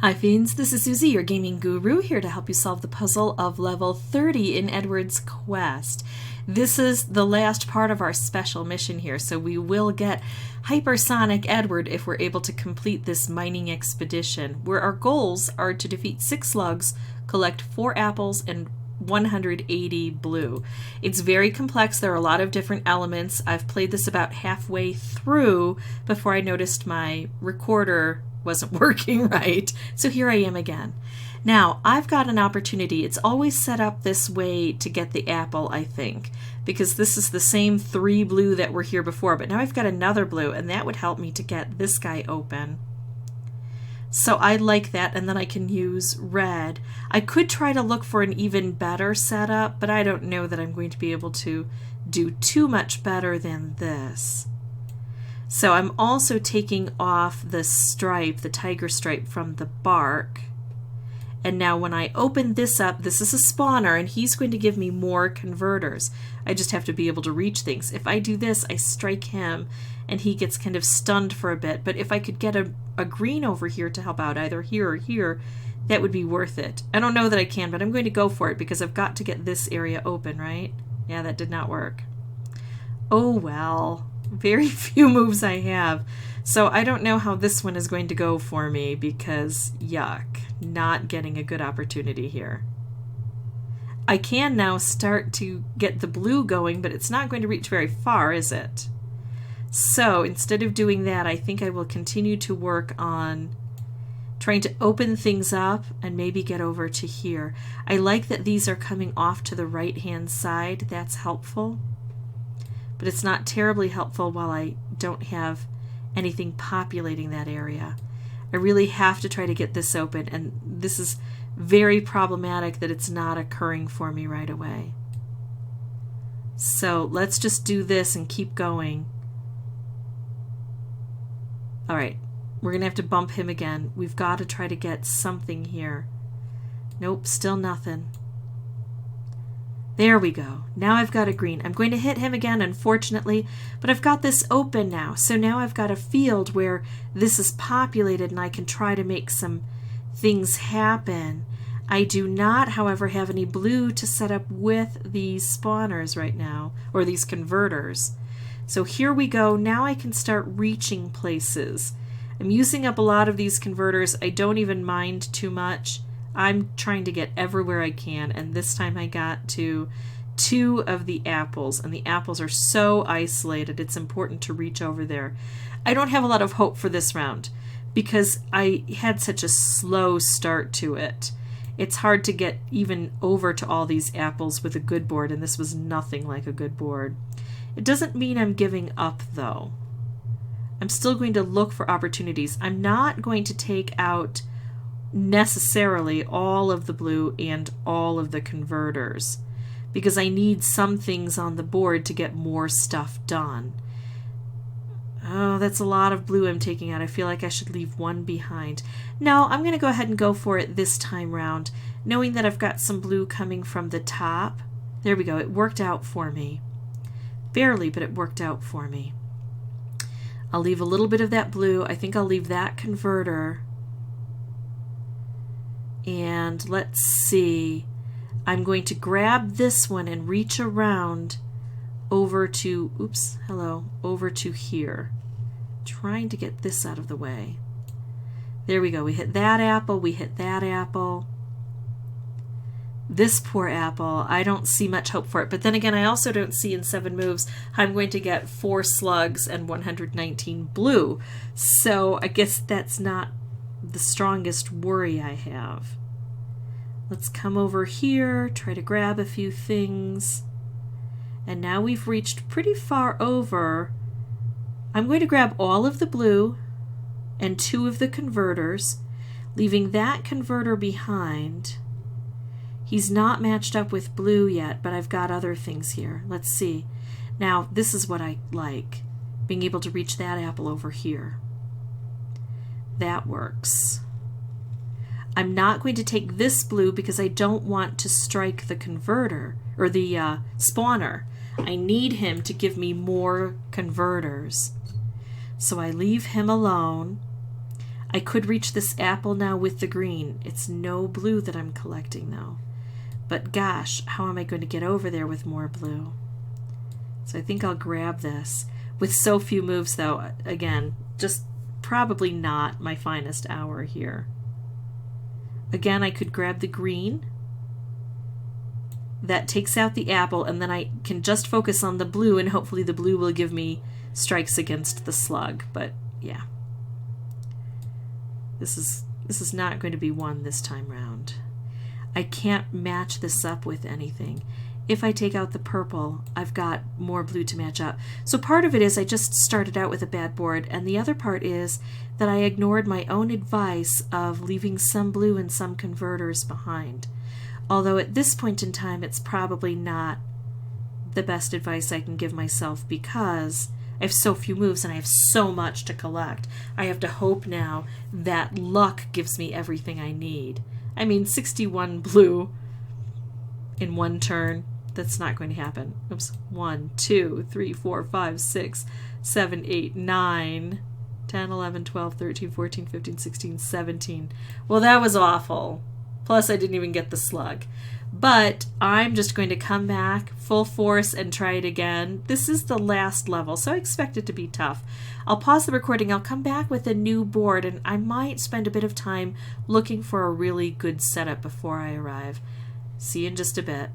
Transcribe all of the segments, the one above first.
Hi Fiends, this is Susie, your gaming guru, here to help you solve the puzzle of level 30 in Edward's Quest. This is the last part of our special mission here, so we will get Hypersonic Edward if we're able to complete this mining expedition, where our goals are to defeat 6 slugs, collect 4 apples, and 180 blue. It's very complex. There are a lot of different elements. I've played this about halfway through before I noticed my recorder wasn't working right. So here I am again. Now, I've got an opportunity. It's always set up this way to get the apple, I think, because this is the same 3 blue that were here before, but now I've got another blue, and that would help me to get this guy open. So I like that, and then I can use red. I could try to look for an even better setup, but I don't know that I'm going to be able to do too much better than this. So I'm also taking off the stripe, the tiger stripe, from the bark. And now when I open this up, this is a spawner, and he's going to give me more converters. I just have to be able to reach things. If I do this, I strike him, and he gets kind of stunned for a bit. But if I could get a green over here to help out, either here or here, that would be worth it. I don't know that I can, but I'm going to go for it because I've got to get this area open, right? Yeah, that did not work. Oh well. Very few moves I have, so I don't know how this one is going to go for me because, yuck, not getting a good opportunity here. I can now start to get the blue going, but it's not going to reach very far, is it? So instead of doing that, I think I will continue to work on trying to open things up and maybe get over to here. I like that these are coming off to the right-hand side. That's helpful. But it's not terribly helpful while I don't have anything populating that area. I really have to try to get this open, and this is very problematic that it's not occurring for me right away. So let's just do this and keep going. Alright, we're going to have to bump him again. We've got to try to get something here. Nope, still nothing. There we go. Now I've got a green. I'm going to hit him again, unfortunately, but I've got this open now. So now I've got a field where this is populated and I can try to make some things happen. I do not, however, have any blue to set up with these spawners right now, or these converters. So here we go. Now I can start reaching places. I'm using up a lot of these converters. I don't even mind too much. I'm trying to get everywhere I can, and this time I got to 2 of the apples, and the apples are so isolated it's important to reach over there. I don't have a lot of hope for this round because I had such a slow start to it. It's hard to get even over to all these apples with a good board, and this was nothing like a good board. It doesn't mean I'm giving up, though. I'm still going to look for opportunities. I'm not going to take out necessarily all of the blue and all of the converters because I need some things on the board to get more stuff done. Oh, that's a lot of blue I'm taking out. I feel like I should leave one behind. No, I'm going to go ahead and go for it this time round, knowing that I've got some blue coming from the top. There we go. It worked out for me. Barely, but it worked out for me. I'll leave a little bit of that blue. I think I'll leave that converter. And let's see, I'm going to grab this one and reach around over to, oops, hello, over to here. Trying to get this out of the way. There we go. We hit that apple, we hit that apple. This poor apple, I don't see much hope for it. But then again, I also don't see in 7 moves how I'm going to get 4 slugs and 119 blue. So I guess that's not the strongest worry I have. Let's come over here, try to grab a few things. And now we've reached pretty far over. I'm going to grab all of the blue and 2 of the converters, leaving that converter behind. He's not matched up with blue yet, but I've got other things here. Let's see. Now, this is what I like, being able to reach that apple over here. That works. I'm not going to take this blue because I don't want to strike the converter, or the spawner. I need him to give me more converters. So I leave him alone. I could reach this apple now with the green. It's no blue that I'm collecting though. But gosh, how am I going to get over there with more blue? So I think I'll grab this. With so few moves though, again, just probably not my finest hour here. Again, I could grab the green. That takes out the apple, and then I can just focus on the blue, and hopefully the blue will give me strikes against the slug. But yeah, this is not going to be one this time round. I can't match this up with anything. If I take out the purple, I've got more blue to match up. So part of it is I just started out with a bad board, and the other part is that I ignored my own advice of leaving some blue and some converters behind. Although at this point in time, it's probably not the best advice I can give myself because I have so few moves and I have so much to collect. I have to hope now that luck gives me everything I need. I mean, 61 blue in one turn, that's not going to happen. Oops. 1, 2, 3, 4, 5, 6, 7, 8, 9, 10, 11, 12, 13, 14, 15, 16, 17. Well, that was awful. Plus, I didn't even get the slug. But I'm just going to come back full force and try it again. This is the last level, so I expect it to be tough. I'll pause the recording. I'll come back with a new board, and I might spend a bit of time looking for a really good setup before I arrive. See you in just a bit.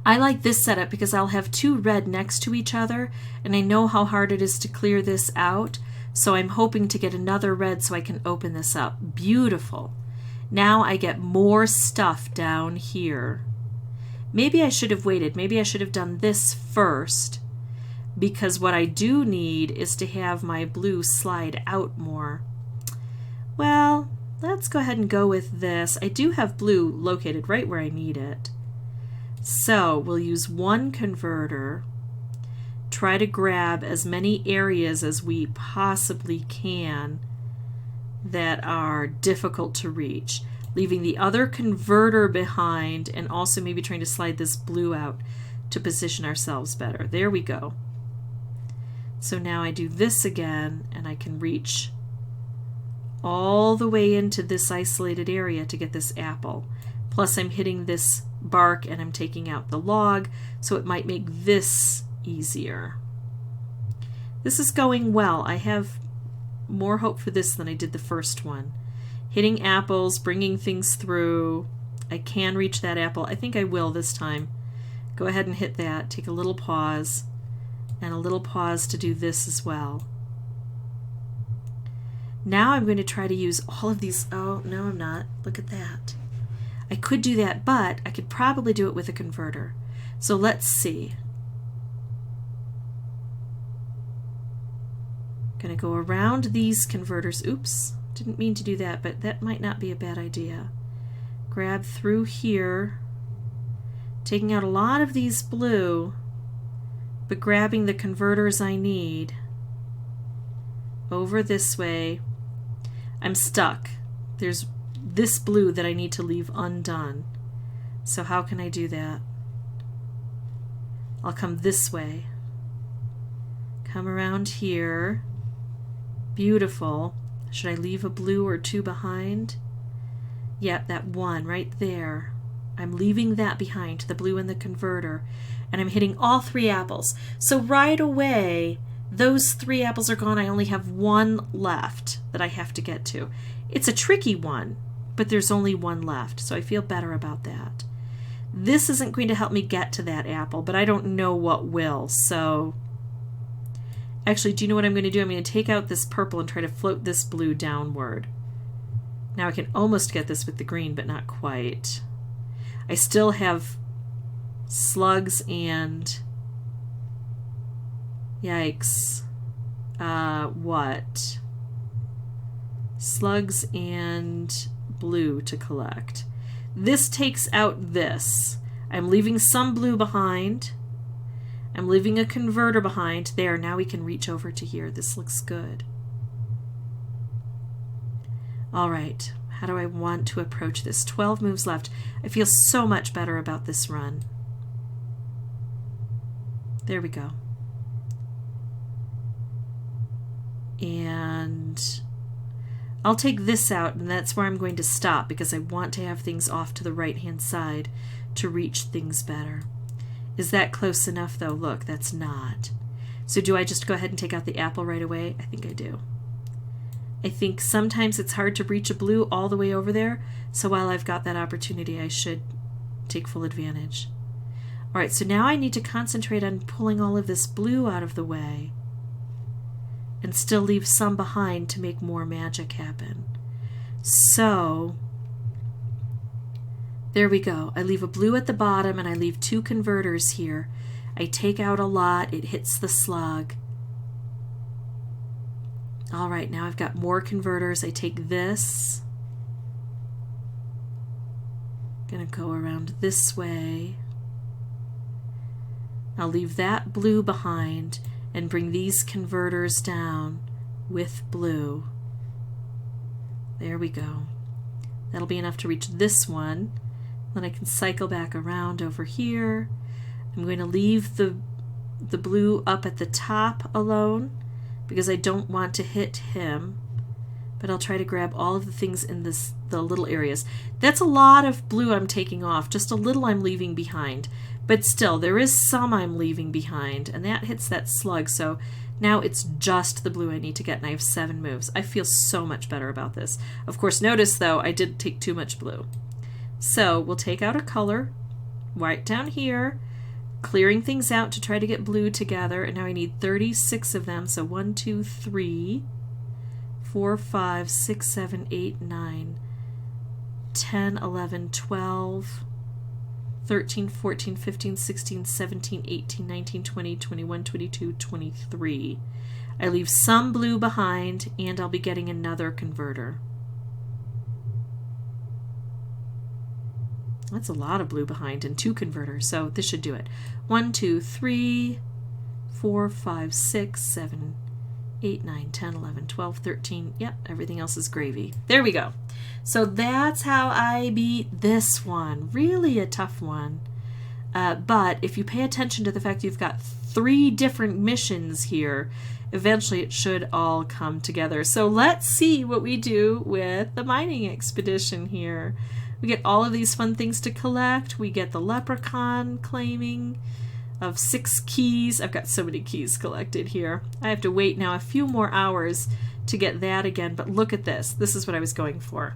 I like this setup because I'll have two red next to each other, and I know how hard it is to clear this out, so I'm hoping to get another red so I can open this up. Beautiful. Now I get more stuff down here. Maybe I should have waited. Maybe I should have done this first, because what I do need is to have my blue slide out more. Well, let's go ahead and go with this. I do have blue located right where I need it. So we'll use one converter, try to grab as many areas as we possibly can that are difficult to reach, leaving the other converter behind, and also maybe trying to slide this blue out to position ourselves better. There we go. So now I do this again, and I can reach all the way into this isolated area to get this apple. Plus I'm hitting this bark and I'm taking out the log, so it might make this easier. This is going well. I have more hope for this than I did the first one. Hitting apples, bringing things through. I can reach that apple. I think I will this time. Go ahead and hit that. Take a little pause, and a little pause to do this as well. Now I'm going to try to use all of these. Oh, no, I'm not. Look at that. I could do that, but I could probably do it with a converter. So let's see. Going to go around these converters. Oops, didn't mean to do that, but that might not be a bad idea. Grab through here, taking out a lot of these blue, but grabbing the converters I need. Over this way. I'm stuck. There's this blue that I need to leave undone. So how can I do that? I'll come this way. Come around here. Beautiful. Should I leave a blue or two behind? Yep, that one right there. I'm leaving that behind, the blue and the converter, and I'm hitting all three apples. So right away, those three apples are gone. I only have one left that I have to get to. It's a tricky one, but there's only one left, so I feel better about that. This isn't going to help me get to that apple, but I don't know what will, so actually, do you know what I'm going to do? I'm going to take out this purple and try to float this blue downward. Now I can almost get this with the green, but not quite. I still have slugs and... Yikes. What? Slugs and blue to collect. This takes out this. I'm leaving some blue behind. I'm leaving a converter behind. There, now we can reach over to here. This looks good. All right, how do I want to approach this? 12 moves left. I feel so much better about this run. There we go. And I'll take this out, and that's where I'm going to stop because I want to have things off to the right-hand side to reach things better. Is that close enough, though? Look, that's not. So do I just go ahead and take out the apple right away? I think I do. I think sometimes it's hard to reach a blue all the way over there, so while I've got that opportunity, I should take full advantage. All right, so now I need to concentrate on pulling all of this blue out of the way and still leave some behind to make more magic happen. So there we go. I leave a blue at the bottom and I leave 2 converters here. I take out a lot, it hits the slug. All right, now I've got more converters. I take this. Gonna go around this way. I'll leave that blue behind and bring these converters down with blue. There we go. That'll be enough to reach this one. Then I can cycle back around over here. I'm going to leave the blue up at the top alone because I don't want to hit him. But I'll try to grab all of the things in the little areas. That's a lot of blue I'm taking off. Just a little I'm leaving behind. But still, there is some I'm leaving behind, and that hits that slug. So now it's just the blue I need to get, and I have 7 moves. I feel so much better about this. Of course, notice, though, I did take too much blue. So we'll take out a color right down here, clearing things out to try to get blue together. And now I need 36 of them. So 1, 2, 3, 4, 5, 6, 7, 8, 9, 10, 11, 12, 13, 14, 15, 16, 17, 18, 19, 20, 21, 22, 23. I leave some blue behind, and I'll be getting another converter. That's a lot of blue behind and 2 converters, so this should do it. 1, 2, 3, 4, 5, 6, 7, 8, 9, 10, 11, 12, 13. Yep, everything else is gravy. There we go. So that's how I beat this one. Really a tough one. But if you pay attention to the fact you've got 3 different missions here, eventually it should all come together. So let's see what we do with the mining expedition here. We get all of these fun things to collect. We get the leprechaun claiming of 6 keys. I've got so many keys collected here. I have to wait now a few more hours to get that again, but look at this. This is what I was going for.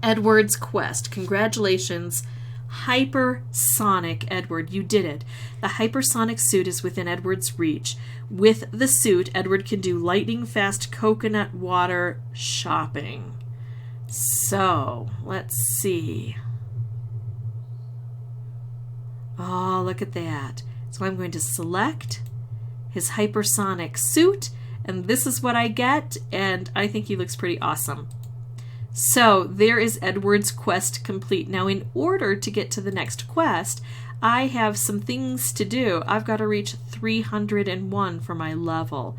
Edward's quest. Congratulations, Hypersonic Edward. You did it. The hypersonic suit is within Edward's reach. With the suit, Edward can do lightning-fast coconut water shopping. So, let's see. Oh, look at that. So I'm going to select his hypersonic suit, and this is what I get, and I think he looks pretty awesome. So there is Edward's quest complete. Now, in order to get to the next quest, I have some things to do. I've got to reach 301 for my level.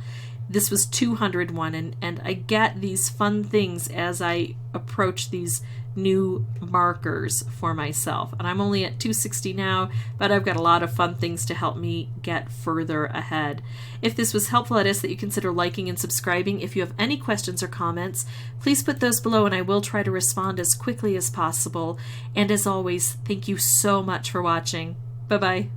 This was 201, and I get these fun things as I approach these new markers for myself. And I'm only at 260 now, but I've got a lot of fun things to help me get further ahead. If this was helpful, I'd ask that you consider liking and subscribing. If you have any questions or comments, please put those below and I will try to respond as quickly as possible. And as always, thank you so much for watching. Bye-bye.